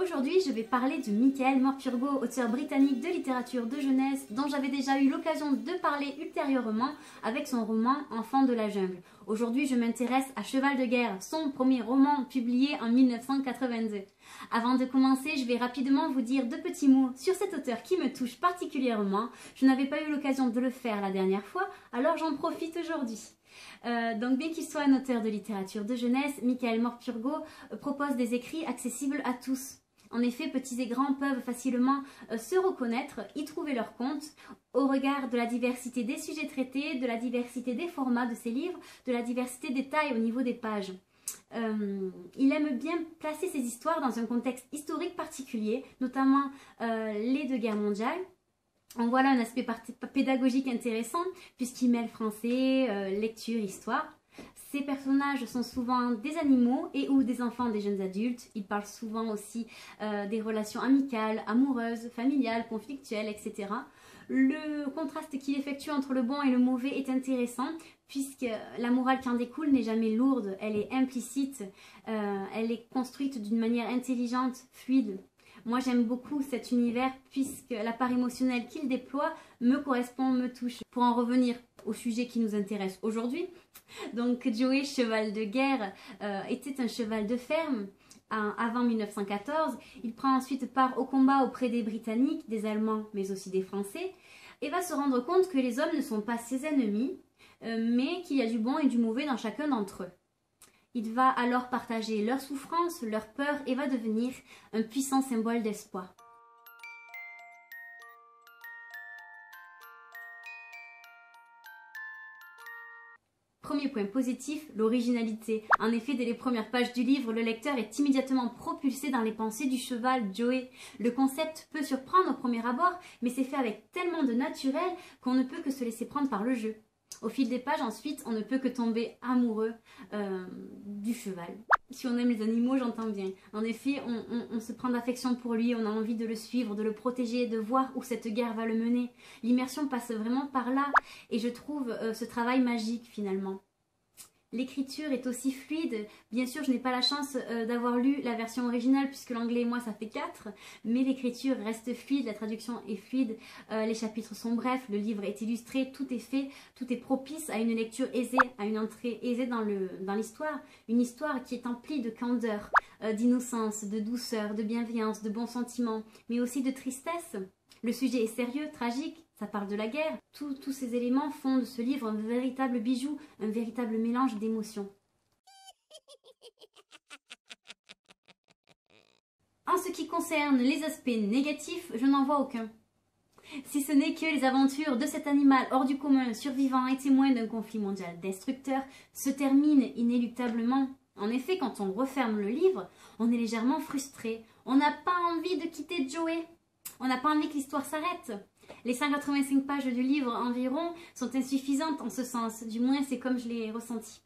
Aujourd'hui, je vais parler de Michael Morpurgo, auteur britannique de littérature de jeunesse dont j'avais déjà eu l'occasion de parler ultérieurement avec son roman Enfants de la jungle. Aujourd'hui, je m'intéresse à Cheval de guerre, son premier roman publié en 1982. Avant de commencer, je vais rapidement vous dire deux petits mots sur cet auteur qui me touche particulièrement. Je n'avais pas eu l'occasion de le faire la dernière fois, alors j'en profite aujourd'hui. Donc bien qu'il soit un auteur de littérature de jeunesse, Michael Morpurgo propose des écrits accessibles à tous. En effet, petits et grands peuvent facilement se reconnaître, y trouver leur compte, au regard de la diversité des sujets traités, de la diversité des formats de ses livres, de la diversité des tailles au niveau des pages. Il aime bien placer ses histoires dans un contexte historique particulier, notamment les deux guerres mondiales. En voilà un aspect pédagogique intéressant puisqu'il mêle français, lecture, histoire. Ces personnages sont souvent des animaux et ou des enfants des jeunes adultes. Il parle souvent aussi des relations amicales, amoureuses, familiales, conflictuelles, etc. Le contraste qu'il effectue entre le bon et le mauvais est intéressant puisque la morale qui en découle n'est jamais lourde, elle est implicite, elle est construite d'une manière intelligente, fluide. Moi j'aime beaucoup cet univers puisque la part émotionnelle qu'il déploie me correspond, me touche. Pour en revenir au sujet qui nous intéresse aujourd'hui, donc Joey, cheval de guerre, était un cheval de ferme avant 1914. Il prend ensuite part au combat auprès des Britanniques, des Allemands mais aussi des Français et va se rendre compte que les hommes ne sont pas ses ennemis mais qu'il y a du bon et du mauvais dans chacun d'entre eux. Il va alors partager leurs souffrances, leurs peurs et va devenir un puissant symbole d'espoir. Premier point positif, l'originalité. En effet, dès les premières pages du livre, le lecteur est immédiatement propulsé dans les pensées du cheval Joey. Le concept peut surprendre au premier abord, mais c'est fait avec tellement de naturel qu'on ne peut que se laisser prendre par le jeu. Au fil des pages, ensuite, on ne peut que tomber amoureux du cheval. Si on aime les animaux, j'entends bien. En effet, on se prend d'affection pour lui, on a envie de le suivre, de le protéger, de voir où cette guerre va le mener. L'immersion passe vraiment par là et je trouve ce travail magique finalement. L'écriture est aussi fluide. Bien sûr, je n'ai pas la chance d'avoir lu la version originale puisque l'anglais et moi ça fait 4. Mais l'écriture reste fluide, la traduction est fluide, les chapitres sont brefs, le livre est illustré, tout est fait, tout est propice à une lecture aisée, à une entrée aisée dans l'histoire. Une histoire qui est emplie de candeur, d'innocence, de douceur, de bienveillance, de bons sentiments, mais aussi de tristesse. Le sujet est sérieux, tragique. Ça parle de la guerre. Tous ces éléments font de ce livre un véritable bijou, un véritable mélange d'émotions. En ce qui concerne les aspects négatifs, je n'en vois aucun. Si ce n'est que les aventures de cet animal hors du commun, survivant et témoin d'un conflit mondial destructeur, se terminent inéluctablement. En effet, quand on referme le livre, on est légèrement frustré. On n'a pas envie de quitter Joey. On n'a pas envie que l'histoire s'arrête. Les 185 pages du livre environ sont insuffisantes en ce sens, du moins c'est comme je l'ai ressenti.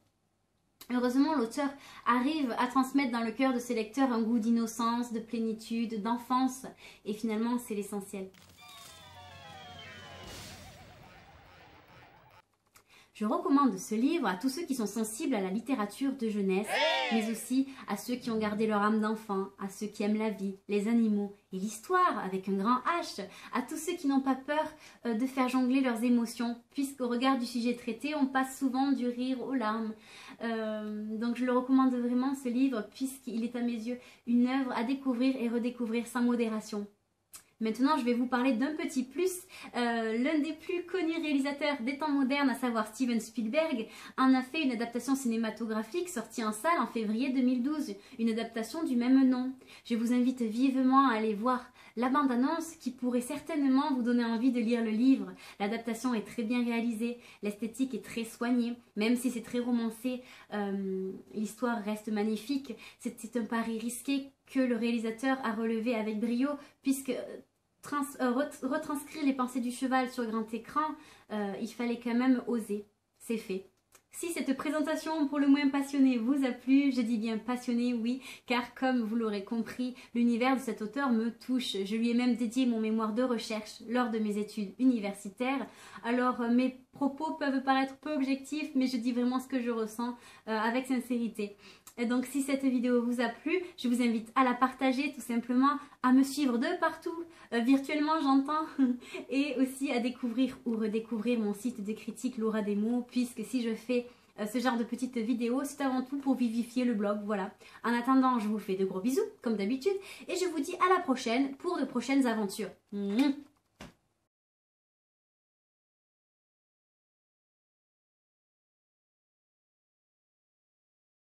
Heureusement, l'auteur arrive à transmettre dans le cœur de ses lecteurs un goût d'innocence, de plénitude, d'enfance, et finalement c'est l'essentiel. Je recommande ce livre à tous ceux qui sont sensibles à la littérature de jeunesse, mais aussi à ceux qui ont gardé leur âme d'enfant, à ceux qui aiment la vie, les animaux et l'histoire avec un grand H, à tous ceux qui n'ont pas peur de faire jongler leurs émotions, puisqu'au regard du sujet traité, on passe souvent du rire aux larmes. Donc je le recommande vraiment ce livre, puisqu'il est à mes yeux une œuvre à découvrir et redécouvrir sans modération. Maintenant, je vais vous parler d'un petit plus. L'un des plus connus réalisateurs des temps modernes, à savoir Steven Spielberg, en a fait une adaptation cinématographique sortie en salle en février 2012, une adaptation du même nom. Je vous invite vivement à aller voir la bande-annonce qui pourrait certainement vous donner envie de lire le livre. L'adaptation est très bien réalisée, l'esthétique est très soignée, même si c'est très romancé, l'histoire reste magnifique. C'est un pari risqué que le réalisateur a relevé avec brio, puisque retranscrire les pensées du cheval sur grand écran, il fallait quand même oser. C'est fait. Si cette présentation pour le moins passionnée vous a plu, je dis bien passionnée, oui, car comme vous l'aurez compris, l'univers de cet auteur me touche. Je lui ai même dédié mon mémoire de recherche lors de mes études universitaires. Alors mes propos peuvent paraître peu objectifs, mais je dis vraiment ce que je ressens avec sincérité. Et donc si cette vidéo vous a plu, je vous invite à la partager tout simplement, à me suivre de partout, virtuellement j'entends, et aussi à découvrir ou redécouvrir mon site de critique Laura des mots, puisque si je fais ce genre de petites vidéos, c'est avant tout pour vivifier le blog, voilà. En attendant, je vous fais de gros bisous, comme d'habitude, et je vous dis à la prochaine pour de prochaines aventures.